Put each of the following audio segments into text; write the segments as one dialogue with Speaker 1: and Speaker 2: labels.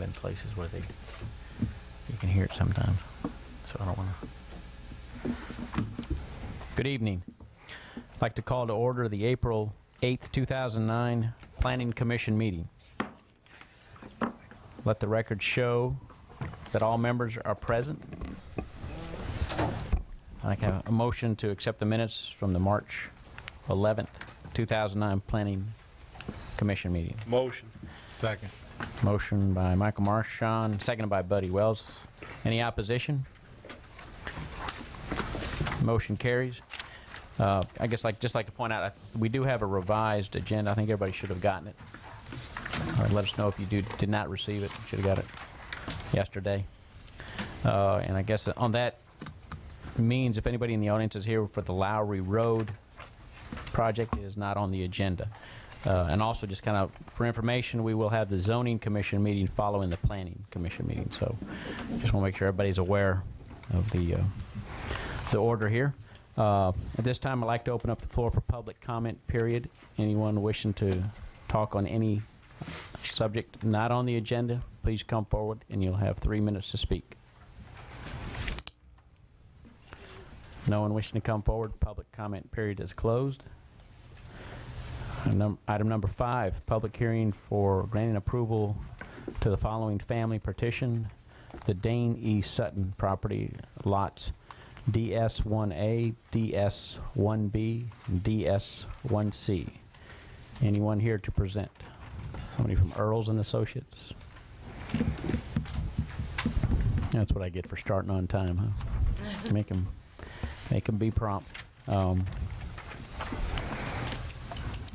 Speaker 1: been places where you can hear it sometimes, so I don't want to. Good evening. I'd like to call to order the April 8th, 2009 Planning Commission meeting. Let the record show that all members are present. I have a motion to accept the minutes from the March 11th, 2009 Planning Commission meeting.
Speaker 2: Motion.
Speaker 3: Second.
Speaker 1: Motion by Michael Marchand, seconded by Buddy Wells. Any opposition? Motion carries. I guess just like to point out, we do have a revised agenda. I think everybody should have gotten it. Let us know if you did not receive it. Should have got it yesterday. And I guess on that means if anybody in the audience is here for the Lowry Road project, it is not on the agenda. And also, just kind of for information, we will have the Zoning Commission meeting following the Planning Commission meeting. So just want to make sure everybody's aware of the order here. At this time, I'd like to open up the floor for public comment period. Anyone wishing to talk on any subject not on the agenda, please come forward and you'll have 3 minutes to speak. No one wishing to come forward, public comment period is closed. Item number 5, public hearing for granting approval to the following family petition. The Dane E. Sutton property, lots DS1A, DS1B, and DS1C. Anyone here to present? Somebody from Earls and Associates? That's what I get for starting on time, huh? Make them be prompt.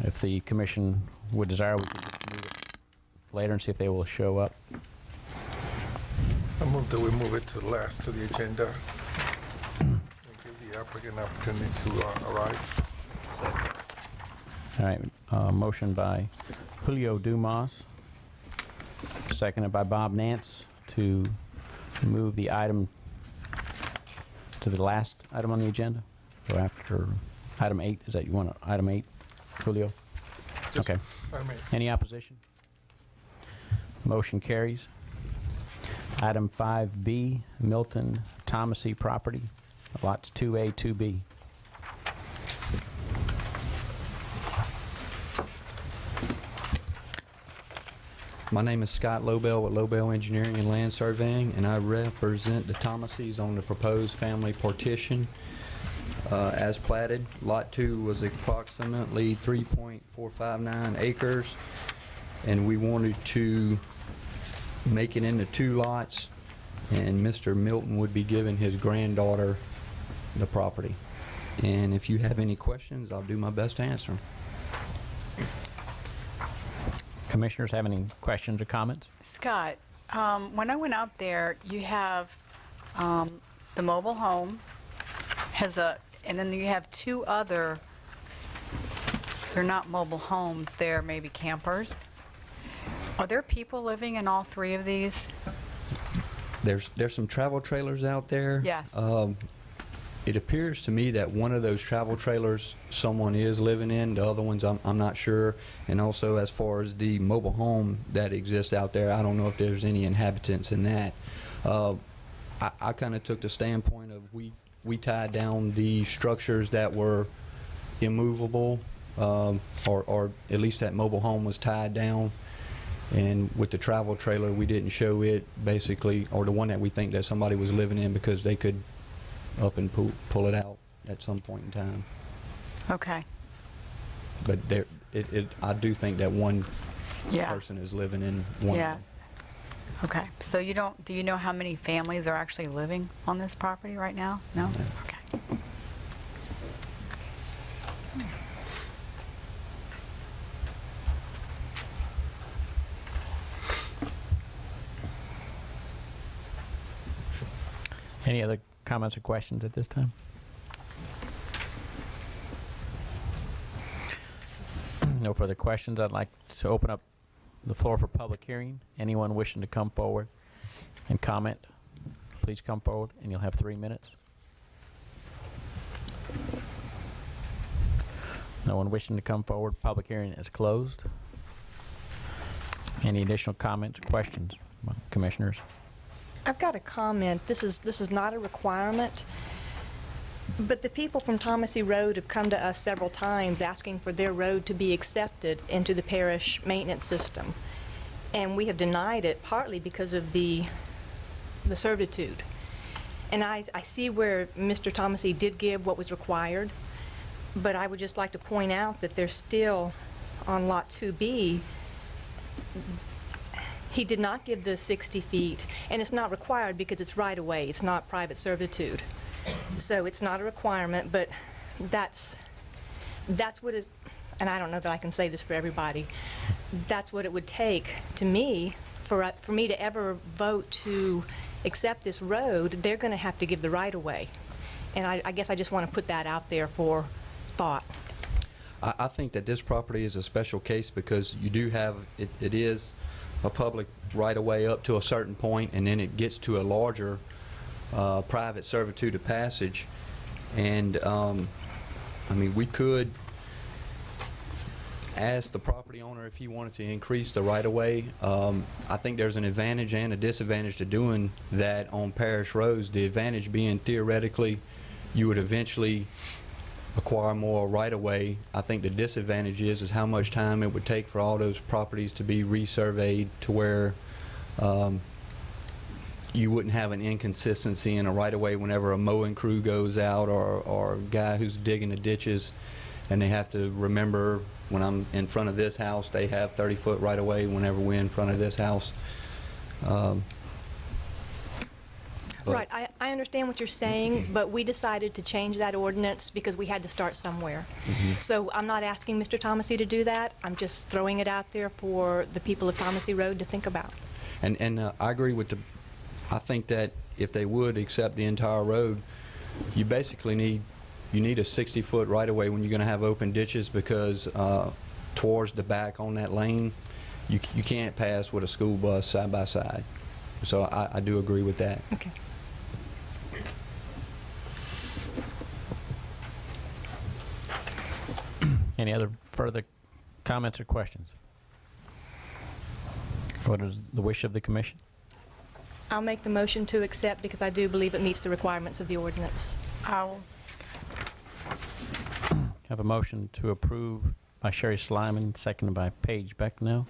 Speaker 1: If the commission would desire, we could just move it later and see if they will show up.
Speaker 2: I move that we move it to last to the agenda and give the applicant an opportunity to arrive.
Speaker 1: All right, motion by Julio Dumas, seconded by Bob Nance to move the item to the last item on the agenda. So after item 8, is that you want item 8? Julio?
Speaker 2: Yes,
Speaker 1: okay. Any opposition? Motion carries. Item 5B, Milton Thomasy property, lots 2A, 2B.
Speaker 4: My name is Scott Lobel with Lobel Engineering and Land Surveying, and I represent the Thomasys on the proposed family partition. As platted, Lot 2 was approximately 3.459 acres, and we wanted to make it into 2 lots, and Mr. Milton would be giving his granddaughter the property. And if you have any questions, I'll do my best to answer them.
Speaker 1: Commissioners have any questions or comments?
Speaker 5: Scott, when I went out there, you have the mobile home and then you have 2 other, they're not mobile homes, they're maybe campers. Are there people living in all 3 of these?
Speaker 4: There's some travel trailers out there.
Speaker 5: Yes.
Speaker 4: It appears to me that one of those travel trailers someone is living in. The other ones I'm not sure. And also, as far as the mobile home that exists out there, I don't know if there's any inhabitants in that. I kind of took the standpoint of we tied down the structures that were immovable, or at least that mobile home was tied down. And with the travel trailer, we didn't show it basically, or the one that we think that somebody was living in, because they could up and pull it out at some point in time.
Speaker 5: Okay.
Speaker 4: But I do think that one person is living in one.
Speaker 5: Yeah. Okay. So do you know how many families are actually living on this property right now? No?
Speaker 4: No.
Speaker 5: Okay.
Speaker 1: Any other comments or questions at this time? No further questions. I'd like to open up the floor for public hearing. Anyone wishing to come forward and comment, please come forward and you'll have 3 minutes. No one wishing to come forward. Public hearing is closed. Any additional comments or questions? commissioners?
Speaker 3: I've got a comment. This is not a requirement, but the people from Thomasy Road have come to us several times asking for their road to be accepted into the parish maintenance system. And we have denied it partly because of the servitude. And I see where Mr. Thomasy did give what was required, but I would just like to point out that there's still, on Lot 2B, he did not give the 60 feet, and it's not required because it's right away. It's not private servitude. So it's not a requirement, but that's what it, and I don't know that I can say this for everybody, that's what it would take to me for me to ever vote to accept this road. They're going to have to give the right of way. And I guess I just want to put that out there for thought.
Speaker 4: I think that this property is a special case because you do have, it is a public right-of-way up to a certain point, and then it gets to a larger private servitude of passage. And I mean, we could ask the property owner if he wanted to increase the right-of-way. I think there's an advantage and a disadvantage to doing that on parish roads. The advantage being theoretically you would eventually acquire more right-of-way. I think the disadvantage is how much time it would take for all those properties to be resurveyed to where you wouldn't have an inconsistency in a right-of-way whenever a mowing crew goes out or a guy who's digging the ditches, and they have to remember when I'm in front of this house, they have 30-foot right-of-way whenever we're in front of this house.
Speaker 3: Right, I understand what you're saying, but we decided to change that ordinance because we had to start somewhere. So I'm not asking Mr. Thomasy to do that. I'm just throwing it out there for the people of Thomasy Road to think about.
Speaker 4: And I agree with I think that if they would accept the entire road, you basically need a 60-foot right-of-way when you're going to have open ditches, because towards the back on that lane, you can't pass with a school bus side by side. So I do agree with that.
Speaker 3: Okay.
Speaker 1: Any other further comments or questions? What is the wish of the commission?
Speaker 3: I'll make the motion to accept because I do believe it meets the requirements of the ordinance.
Speaker 5: I'll
Speaker 1: Have a motion to approve by Sherry Slyman, seconded by Paige Becknell.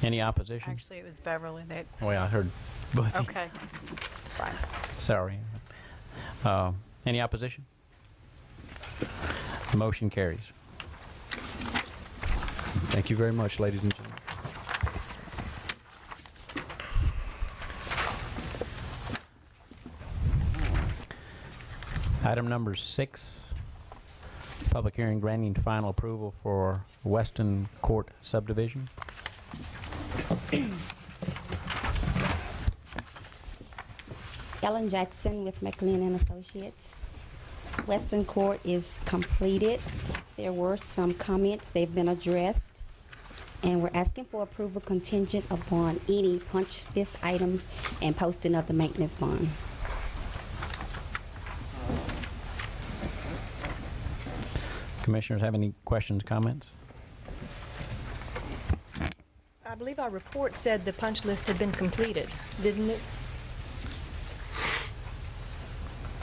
Speaker 1: Any opposition?
Speaker 5: Actually, it was Beverly that,
Speaker 1: Oh, yeah, I heard both.
Speaker 5: okay. Fine.
Speaker 1: Sorry. Any opposition? The motion carries.
Speaker 4: Thank you very much, ladies and gentlemen.
Speaker 1: Item number 6, public hearing granting final approval for Weston Court subdivision.
Speaker 6: Ellen Jackson with McLean and Associates. Weston Court is completed. There were some comments, they've been addressed, and we're asking for approval contingent upon any punch list items and posting of the maintenance bond.
Speaker 1: Commissioners have any questions, comments?
Speaker 3: I believe our report said the punch list had been completed, didn't it?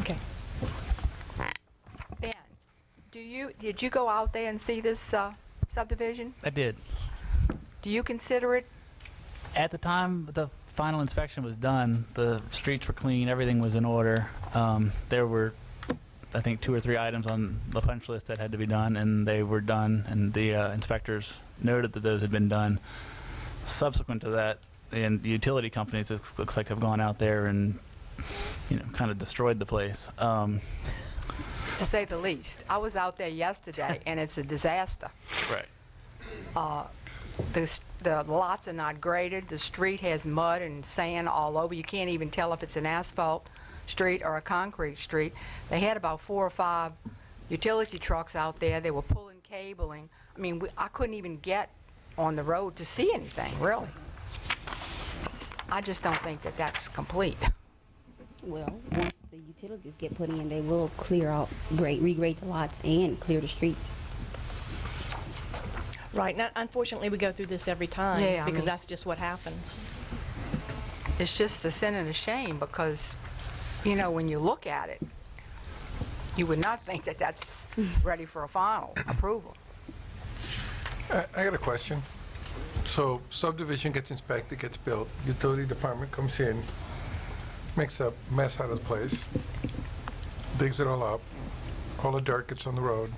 Speaker 3: Okay.
Speaker 5: Ben, did you go out there and see this subdivision?
Speaker 7: I did.
Speaker 5: Do you consider it?
Speaker 7: At the time the final inspection was done, the streets were clean, everything was in order. There were, I think, 2 or 3 items on the punch list that had to be done, and they were done, and the inspectors noted that those had been done. Subsequent to that, and utility companies, it looks like, have gone out there and, kind of destroyed the place.
Speaker 5: To say the least. I was out there yesterday, and it's a disaster.
Speaker 7: Right.
Speaker 5: The lots are not graded. The street has mud and sand all over. You can't even tell if it's an asphalt street or a concrete street. They had about 4 or 5 utility trucks out there. They were pulling cabling. I mean, I couldn't even get on the road to see anything, really. I just don't think that that's complete.
Speaker 6: Well, once the utilities get put in, they will clear out, regrade the lots and clear the streets.
Speaker 3: Right. Now, unfortunately, we go through this every time
Speaker 5: Yeah, I
Speaker 3: because
Speaker 5: mean-
Speaker 3: that's just what happens.
Speaker 5: it's just a sin and a shame because, you know, when you look at it, you would not think that that's ready for a final approval.
Speaker 2: I got a question. So subdivision gets inspected, gets built, utility department comes in, makes a mess out of the place, digs it all up, all the dirt gets on the road.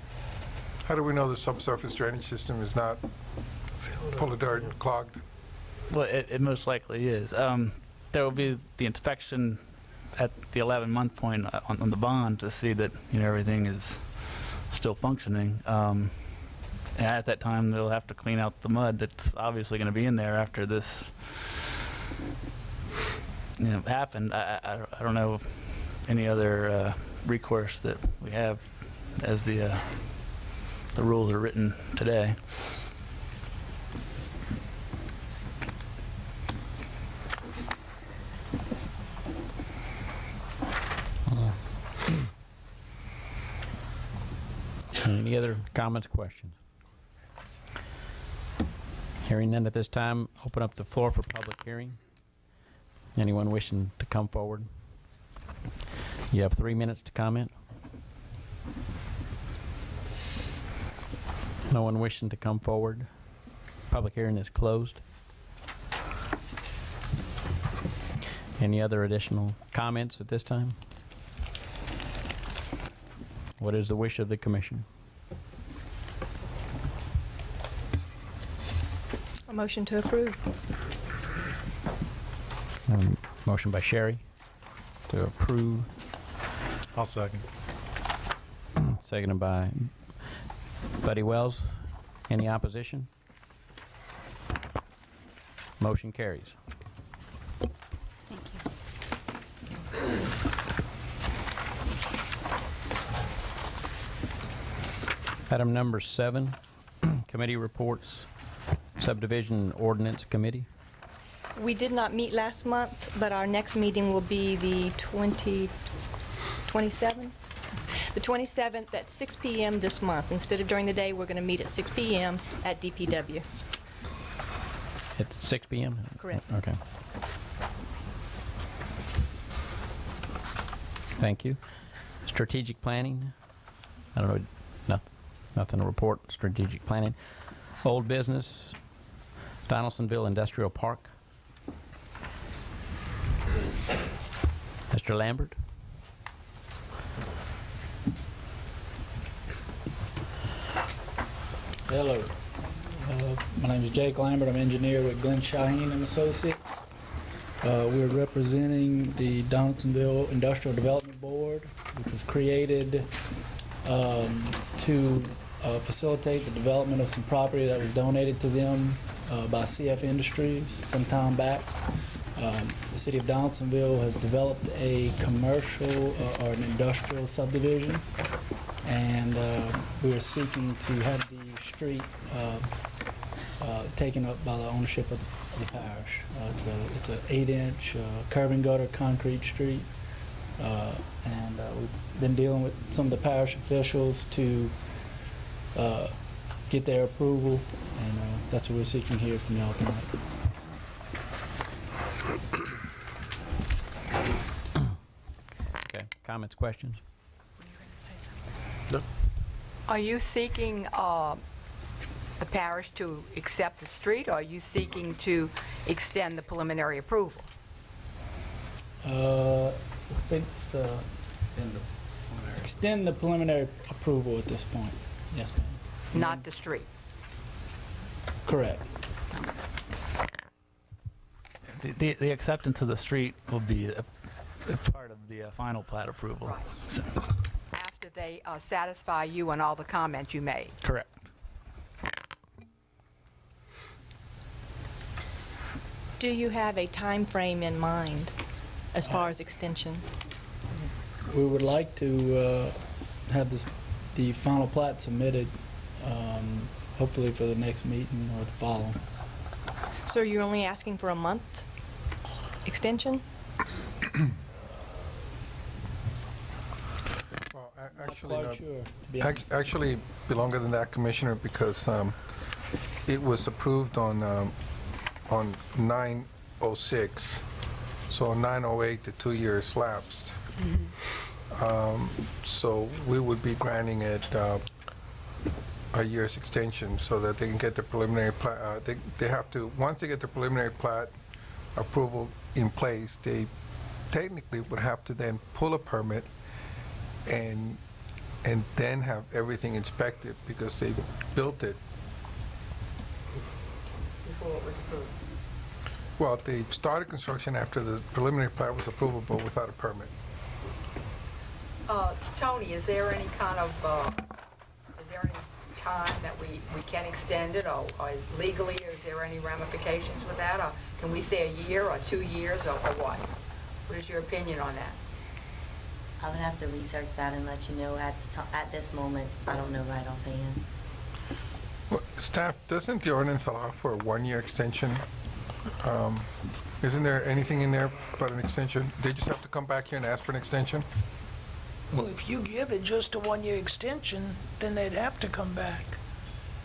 Speaker 2: How do we know the subsurface drainage system is not full of dirt and clogged?
Speaker 7: Well, it most likely is. There will be the inspection at the 11-month point on the bond to see that, you know, everything is still functioning. And at that time, they'll have to clean out the mud that's obviously going to be in there after this, you know, happened. I don't know any other recourse that we have as the rules are written today.
Speaker 1: Any other comments, questions? Hearing none at this time, open up the floor for public hearing. Anyone wishing to come forward? You have 3 minutes to comment. No one wishing to come forward. Public hearing is closed. Any other additional comments at this time? What is the wish of the commission?
Speaker 3: A motion to approve.
Speaker 1: Motion by Sherry to approve,
Speaker 8: I'll second.
Speaker 1: seconded by Buddy Wells. Any opposition? Motion carries.
Speaker 6: Thank you.
Speaker 1: Item number 7, committee reports, subdivision ordinance committee.
Speaker 3: We did not meet last month, but our next meeting will be the 27th? The 27th at 6 p.m. this month. Instead of during the day, we're going to meet at 6 p.m. at DPW.
Speaker 1: At 6 p.m.?
Speaker 3: Correct.
Speaker 1: Okay. Thank you. Strategic planning. I don't know, nothing to report. Strategic planning. Old business. Donaldsonville Industrial Park. Mr. Lambert.
Speaker 9: Hello. My name is Jake Lambert. I'm engineer with Glenn Shaheen and Associates. We're representing the Donaldsonville Industrial Development Board, which was created to facilitate the development of some property that was donated to them by CF Industries some time back. The city of Donaldsonville has developed a commercial or an industrial subdivision, and we are seeking to have the street taken up by the ownership of the parish. It's an 8-inch curb and gutter concrete street, and we've been dealing with some of the parish officials to get their approval, and that's what we're seeking here from y'all tonight.
Speaker 1: Okay. Comments, questions?
Speaker 5: Are you seeking the parish to accept the street, or are you seeking to extend the preliminary approval?
Speaker 9: I think extend the preliminary approval at this point. Yes, ma'am.
Speaker 5: Not the street?
Speaker 9: Correct.
Speaker 7: The acceptance of the street will be a part of the final plat approval.
Speaker 5: Right.
Speaker 7: So,
Speaker 5: After they satisfy you on all the comments you made?
Speaker 7: correct.
Speaker 3: Do you have a time frame in mind as far as extension?
Speaker 9: We would like to have the final plat submitted, hopefully for the next meeting or the following.
Speaker 3: So you're only asking for a month extension?
Speaker 2: Well,
Speaker 9: Not
Speaker 2: actually,
Speaker 9: quite
Speaker 2: no.
Speaker 9: sure, to be honest.
Speaker 2: Actually, be longer than that, Commissioner, because it was approved on 9/06, So 9/08, the 2 years lapsed. So we would be granting it a year's extension so that they can get the preliminary plat. They have to, once they get the preliminary plat approval in place, they technically would have to then pull a permit and then have everything inspected because they built it.
Speaker 10: Before it was approved.
Speaker 2: Well, they started construction after the preliminary plat was approvable without a permit.
Speaker 10: Tony, is there any kind of, is there any time that we can extend it, or is legally, is there any ramifications with that? Or can we say a year or 2 years, or what? What is your opinion on that?
Speaker 11: I would have to research that and let you know at this moment. I don't know right offhand.
Speaker 2: Well, staff, doesn't the ordinance allow for a 1-year extension? Isn't there anything in there about an extension? They just have to come back here and ask for an extension?
Speaker 12: Well, if you give it just a 1-year extension, then they'd have to come back.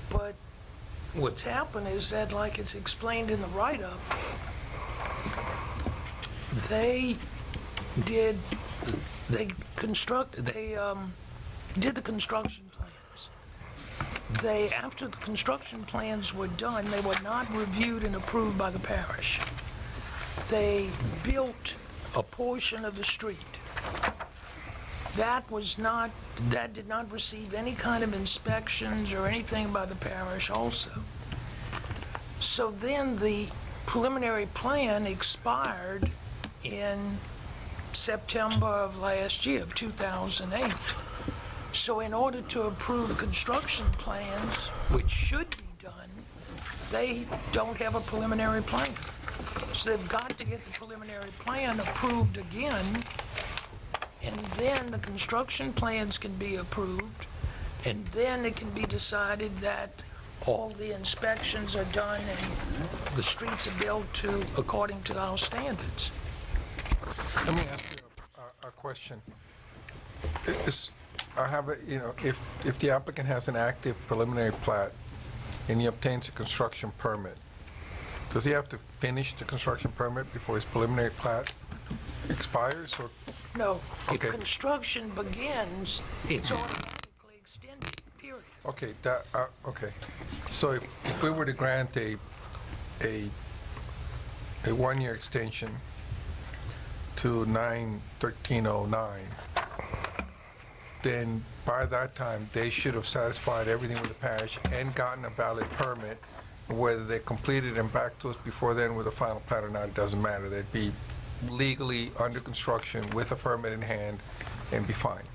Speaker 12: But what's happened is that, like it's explained in the write-up, they did the construction plans. After the construction plans were done, they were not reviewed and approved by the parish. They built a portion of the street. That did not receive any kind of inspections or anything by the parish also. So then the preliminary plan expired in September of last year, of 2008. So in order to approve construction plans, which should be done, they don't have a preliminary plan. So they've got to get the preliminary plan approved again, and then the construction plans can be approved, and then it can be decided that all the inspections are done and the streets are built according to our standards.
Speaker 2: Let me ask you a question. If the applicant has an active preliminary plat and he obtains a construction permit, does he have to finish the construction permit before his preliminary plat expires, or?
Speaker 12: No,
Speaker 2: Okay.
Speaker 12: if construction begins, it's automatically extended, period.
Speaker 2: Okay, okay. So if we were to grant a 1-year extension to 9/13/09, then by that time, they should have satisfied everything with the parish and gotten a valid permit. Whether they completed and back to us before then with a final plat or not, it doesn't matter. They'd be legally under construction with a permit in hand and be fine.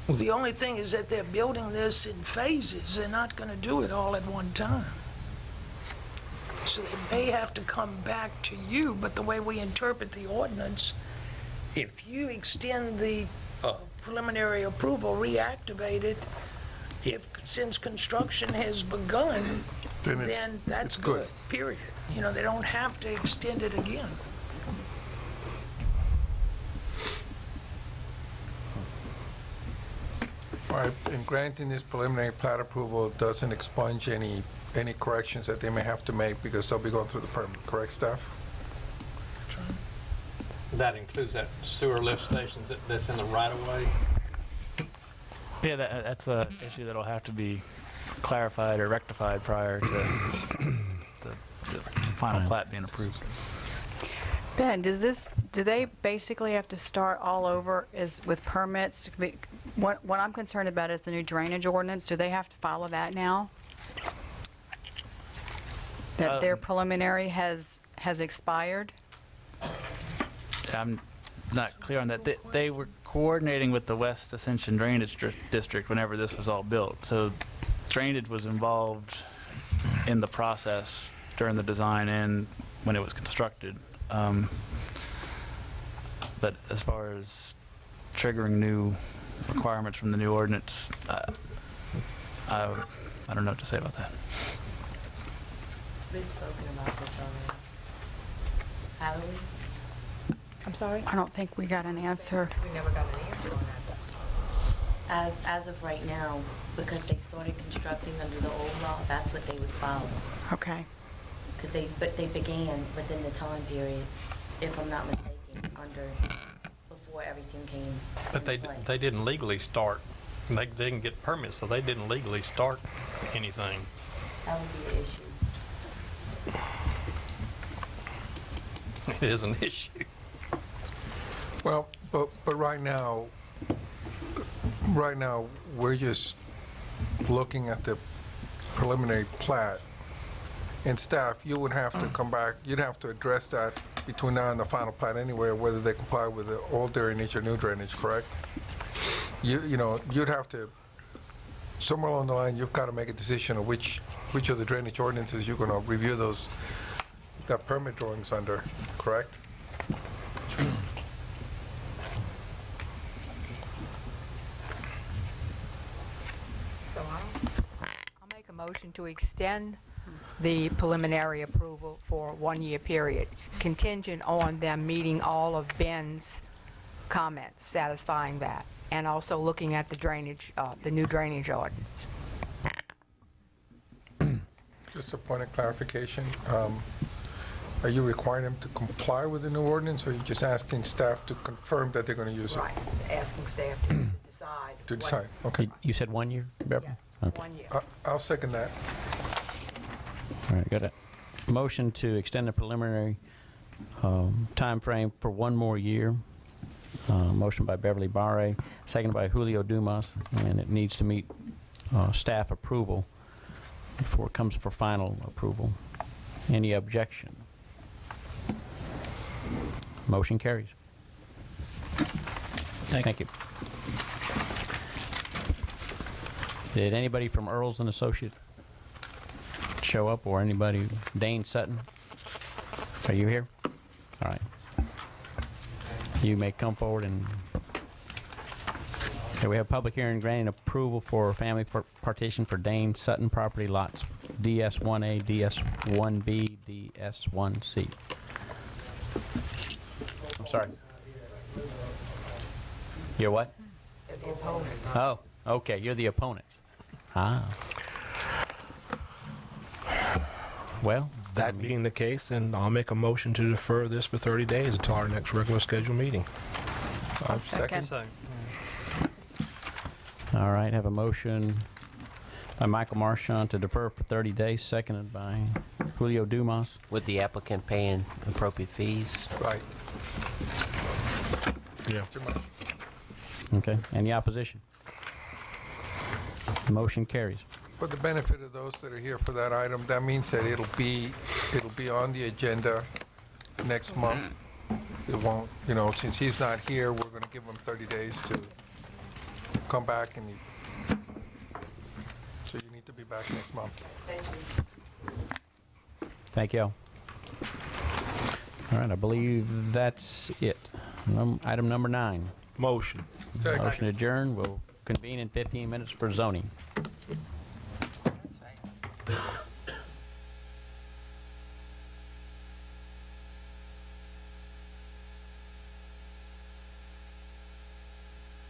Speaker 12: Well, the only thing is that they're building this in phases. They're not going to do it all at one time. So they may have to come back to you, but the way we interpret the ordinance, if you extend the preliminary approval, reactivate it, since construction has begun, then that's
Speaker 2: it's good.
Speaker 12: Period. They don't have to extend it again.
Speaker 2: All right, and granting this preliminary plat approval doesn't expunge any corrections that they may have to make because they'll be going through the permit, correct, staff?
Speaker 13: That includes that sewer lift station that's in the right-of-way?
Speaker 7: Yeah, that's a issue that'll have to be clarified or rectified prior to the final plat being approved.
Speaker 5: Ben, do they basically have to start all over with permits? What I'm concerned about is the new drainage ordinance. Do they have to follow that now? That their preliminary has expired?
Speaker 7: I'm not clear on that. They were coordinating with the West Ascension Drainage District whenever this was all built. So drainage was involved in the process during the design and when it was constructed. But as far as triggering new requirements from the new ordinance, I don't know what to say about that.
Speaker 11: We've spoken about this already. Have we?
Speaker 3: I'm sorry?
Speaker 5: I don't think we got an answer.
Speaker 10: We never got an answer on that.
Speaker 11: As of right now, because they started constructing under the old law, that's what they would follow.
Speaker 5: Okay.
Speaker 11: but they began within the time period, if I'm not mistaken, before everything came
Speaker 13: But
Speaker 11: into play.
Speaker 13: they didn't legally start. They didn't get permits, so they didn't legally start anything.
Speaker 11: That would be the issue.
Speaker 13: It is an issue.
Speaker 2: Well, but right now, we're just looking at the preliminary plat. And staff, you would have to come back, you'd have to address that between now and the final plat anyway, whether they comply with the old drainage or new drainage, correct? You know, you'd have to, somewhere along the line, you've got to make a decision of which of the drainage ordinances you're going to review that permit drawings under, correct?
Speaker 10: So I'll make a motion to extend the preliminary approval for a 1-year period, contingent on them meeting all of Ben's comments, satisfying that, and also looking at the drainage, the new drainage ordinance.
Speaker 2: Just a point of clarification, are you requiring them to comply with the new ordinance, or are you just asking staff to confirm that they're going to use it?
Speaker 10: Right, asking staff to decide.
Speaker 2: To
Speaker 10: what-
Speaker 2: decide, okay.
Speaker 1: You said 1 year, Beverly?
Speaker 10: Yes,
Speaker 1: Okay.
Speaker 10: 1 year.
Speaker 2: I'll second that.
Speaker 1: All right, got a motion to extend the preliminary time frame for 1 more year. Motion by Beverly Barre, seconded by Julio Dumas, and it needs to meet staff approval before it comes for final approval. Any objection? Motion carries. Thank you. Did anybody from Earls and Associates show up, or anybody? Dane Sutton, are you here? All right. You may come forward and. Okay, we have public hearing granting approval for family partition for Dane Sutton property lots DS1A, DS1B, DS1C. I'm sorry. You're what?
Speaker 10: The opponents.
Speaker 1: Oh, okay, you're the opponent. Ah. Well,
Speaker 14: That being the case, then I'll make a motion to defer this for 30 days until our next regular scheduled meeting.
Speaker 2: Second.
Speaker 13: So,
Speaker 1: all right, have a motion by Michael Marchand to defer for 30 days, seconded by Julio Dumas.
Speaker 15: With the applicant paying appropriate fees.
Speaker 2: Right.
Speaker 14: Yeah.
Speaker 1: Okay, any opposition? Motion carries.
Speaker 2: For the benefit of those that are here for that item, that means that it'll be on the agenda next month. It won't, you know, since he's not here, we're going to give him 30 days to come back, and so you need to be back next month.
Speaker 1: Thank you. All right, I believe that's it. Item number 9.
Speaker 14: Motion.
Speaker 2: Second.
Speaker 1: Motion to adjourn. We'll convene in 15 minutes for zoning.